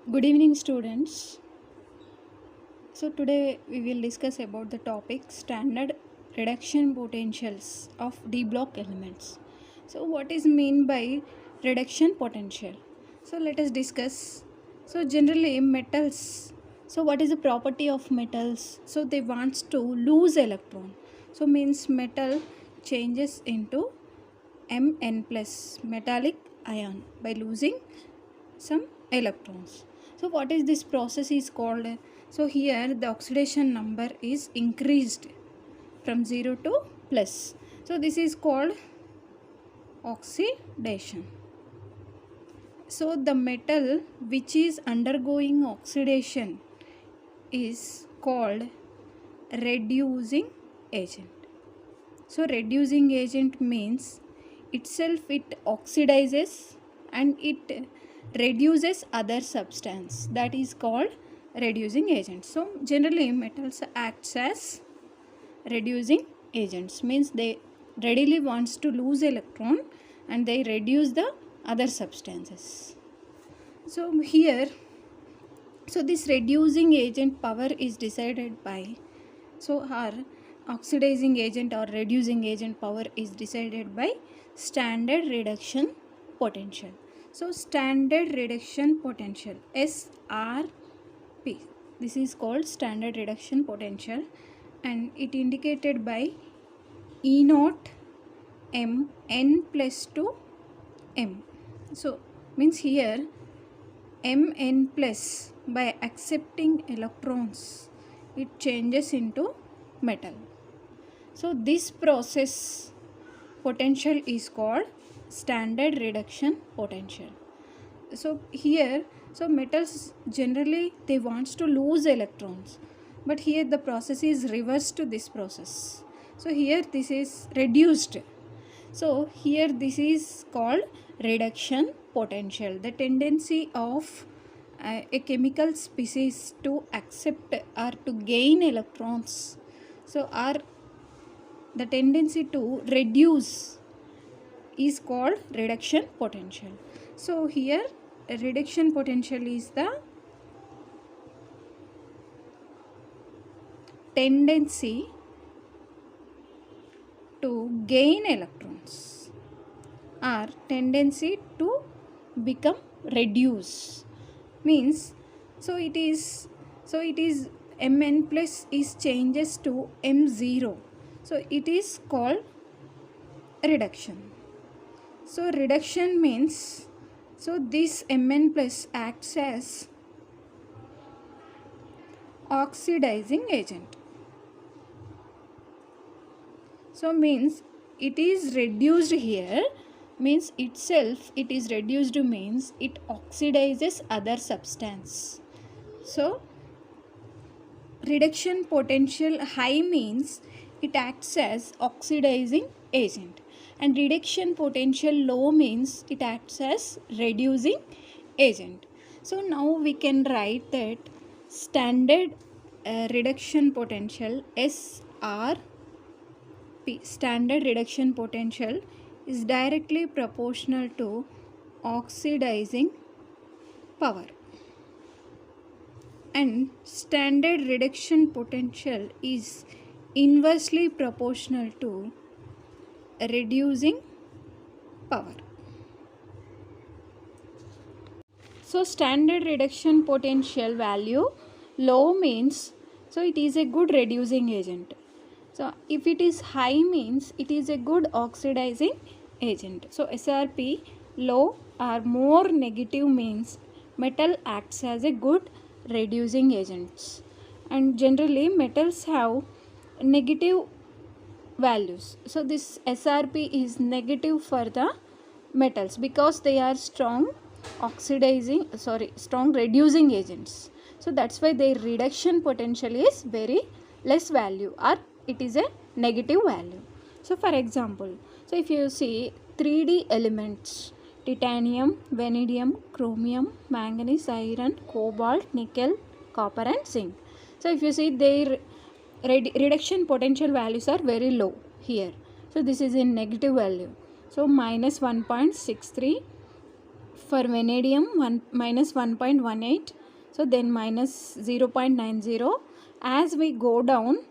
Good evening, students. So today we will discuss about the topic standard reduction potentials of D block elements. So what is mean by reduction potential? So let us discuss. So generally metals. So what is the property of metals? So they wants to lose electron. So means metal changes into Mn plus metallic ion by losing some electrons. So what is this process is called? So here the oxidation number is increased from 0 to plus. So this is called oxidation. So the metal which is undergoing oxidation is called reducing agent. So reducing agent means itself it oxidizes and it reduces other substance, that is called reducing agent. So generally metals acts as reducing agents, means they readily wants to lose electron and they reduce the other substances. So here, so this reducing agent power is decided by, so our oxidizing agent or reducing agent power is decided by standard reduction potential. So standard reduction potential SRP, this is called standard reduction potential and it indicated by E naught M n plus 2 M. So means here Mn plus, by accepting electrons it changes into metal. So this process potential is called standard reduction potential. So here, so metals generally they wants to lose electrons, but here the process is reversed to this process. So here this is reduced. So here this is called reduction potential. The tendency of a chemical species to accept or to gain electrons, so are the tendency to reduce is called reduction potential. So here reduction potential is the tendency to gain electrons or tendency to become reduce, means so it is Mn plus is changes to M0, so it is called reduction. So reduction means, so this Mn plus acts as oxidizing agent. So means it is reduced here, means itself it is reduced means it oxidizes other substance. So reduction potential high means it acts as oxidizing agent, and reduction potential low means it acts as reducing agent. So now we can write that standard reduction potential SR, standard reduction potential is directly proportional to oxidizing power, and standard reduction potential is inversely proportional to reducing power. So standard reduction potential value low means, so it is a good reducing agent. So if it is high means it is a good oxidizing agent. So SRP low or more negative means metal acts as a good reducing agents, and generally metals have negative values. So this SRP is negative for the metals because they are strong reducing agents. So that's why their reduction potential is very less value, or it is a negative value. So for example, so if you see 3D elements, titanium, vanadium, chromium, manganese, iron, cobalt, nickel, copper and zinc. So if you see their reduction potential values are very low here. So this is in negative value. So minus 1.63, For vanadium, minus 1.18, so then minus 0.90. As we go down,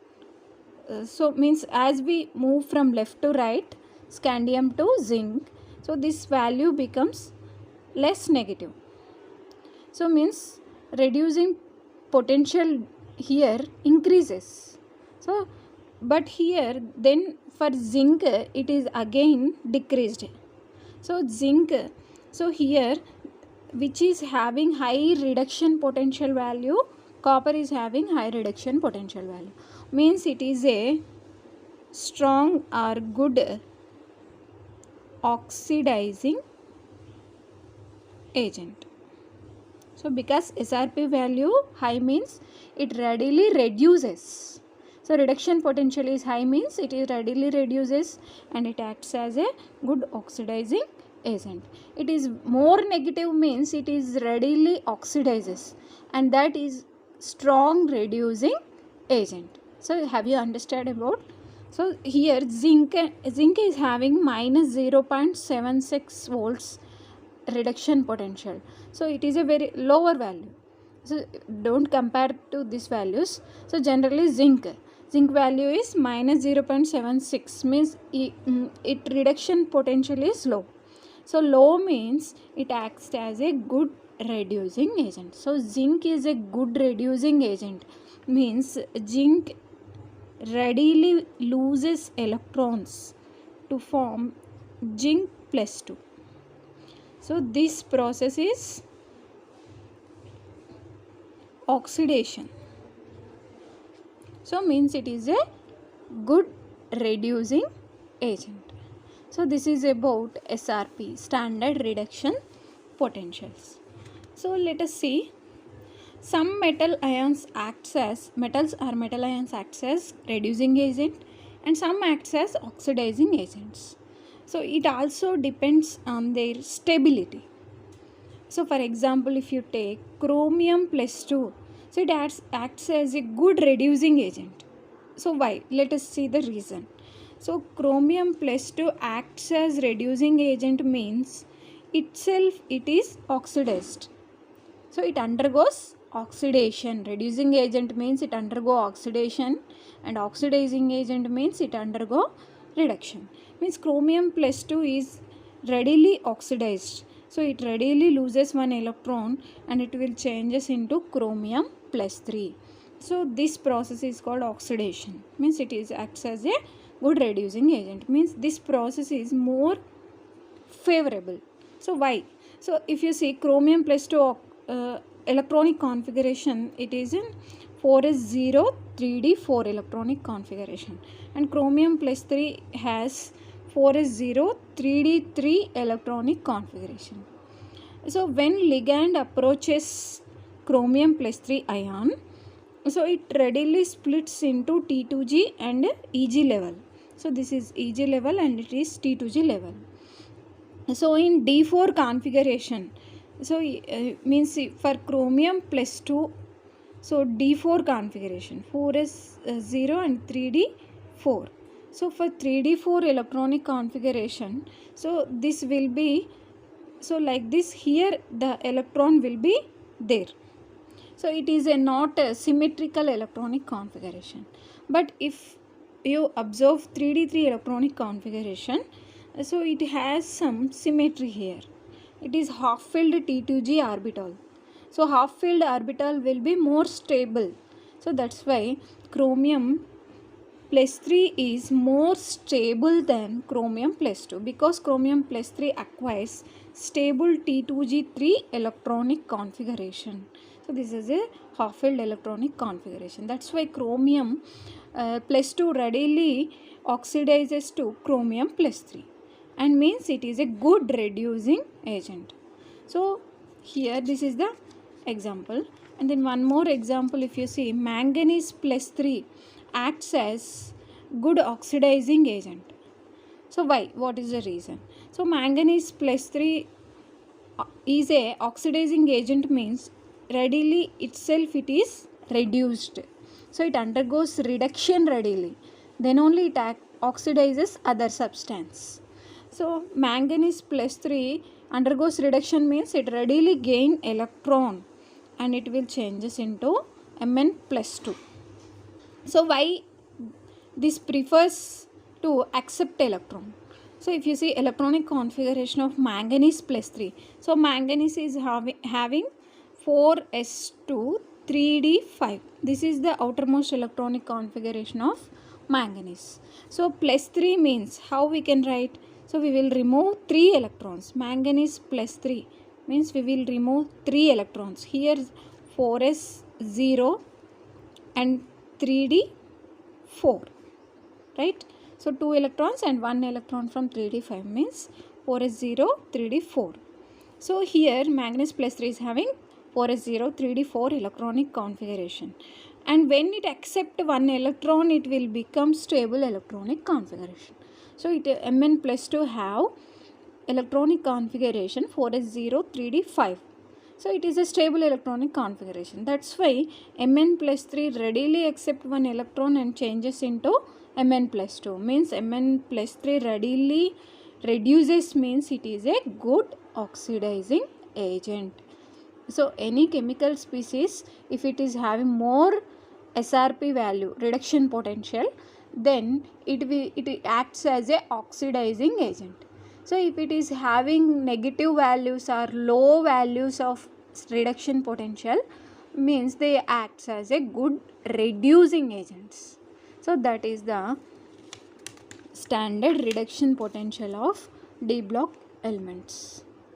so means as we move from left to right, scandium to zinc, so this value becomes less negative. So means reducing potential here increases. So but here then for zinc it is again decreased. So zinc, so here which is having high reduction potential value, copper is having high reduction potential value, means it is a strong or good oxidizing agent. So because SRP value high means it readily reduces. So reduction potential is high means it is readily reduces and it acts as a good oxidizing agent. It is more negative means it is readily oxidizes, and that is strong reducing agent. So have you understood about? So here zinc is having minus 0.76 volts reduction potential, so it is a very lower value, so don't compare to these values. So generally zinc value is minus 0.76 means it reduction potential is low. So low means it acts as a good reducing agent. So zinc is a good reducing agent, means zinc readily loses electrons to form zinc plus 2. So this process is oxidation. So means it is a good reducing agent. So this is about SRP, standard reduction potentials. So let us see, some metals or metal ions acts as reducing agent and some acts as oxidizing agents. So it also depends on their stability. So for example, if you take chromium plus 2, so it acts as a good reducing agent. So why? Let us see the reason. So chromium plus 2 acts as reducing agent means itself it is oxidized. So it undergoes oxidation. Reducing agent means it undergo oxidation, and oxidizing agent means it undergo reduction. Means chromium plus 2 is readily oxidized. So it readily loses one electron and it will changes into chromium plus 3. So this process is called oxidation. Means it is acts as a good reducing agent. Means this process is more favorable. So why? So if you see chromium plus 2 electronic configuration, it is in 4s0 3d4 electronic configuration, and chromium plus 3 has 4s0 3d3 electronic configuration. So when ligand approaches chromium plus 3 ion, so it readily splits into T2G and Eg level. So this is Eg level and it is T2G level. So in D4 configuration, so means for chromium plus 2, so D4 configuration 4s0 and 3d4. So for 3d4 electronic configuration, so this will be, so like this, here the electron will be there. So it is not a symmetrical electronic configuration. But if you observe 3d3 electronic configuration, so it has some symmetry here. It is half filled T2G orbital. So half filled orbital will be more stable. So that's why chromium plus 3 is more stable than chromium plus 2, because chromium plus 3 acquires stable T2G3 electronic configuration. So this is a half filled electronic configuration. That's why chromium plus 2 readily oxidizes to chromium plus 3, and means it is a good reducing agent. So here this is the example, and then one more example, if you see manganese plus 3 acts as good oxidizing agent. So why? What is the reason? So manganese plus 3 is a oxidizing agent means readily itself it is reduced. So it undergoes reduction readily, then only it oxidizes other substance. So manganese plus 3 undergoes reduction means it readily gain electron and it will changes into Mn plus 2. So why this prefers to accept electron? So if you see electronic configuration of manganese plus 3. So manganese is having 4s2 3d5. This is the outermost electronic configuration of manganese. So plus 3 means how we can write? So we will remove 3 electrons. Manganese plus 3 means we will remove 3 electrons. Here 4s0 and 3d4, right? So 2 electrons and 1 electron from 3d5 means 4s0 3d4. So here manganese plus 3 is having 4s0 3d4 electronic configuration, and when it accepts 1 electron it will become stable electronic configuration. So it Mn plus 2 have electronic configuration 4s0 3d5. So it is a stable electronic configuration. That's why Mn plus 3 readily accept 1 electron and changes into Mn plus 2. Means Mn plus 3 readily reduces means it is a good oxidizing agent. So any chemical species, if it is having more SRP value, reduction potential, then it acts as a oxidizing agent. So if it is having negative values or low values of reduction potential, means they acts as a good reducing agents. So that is the standard reduction potential of D block elements.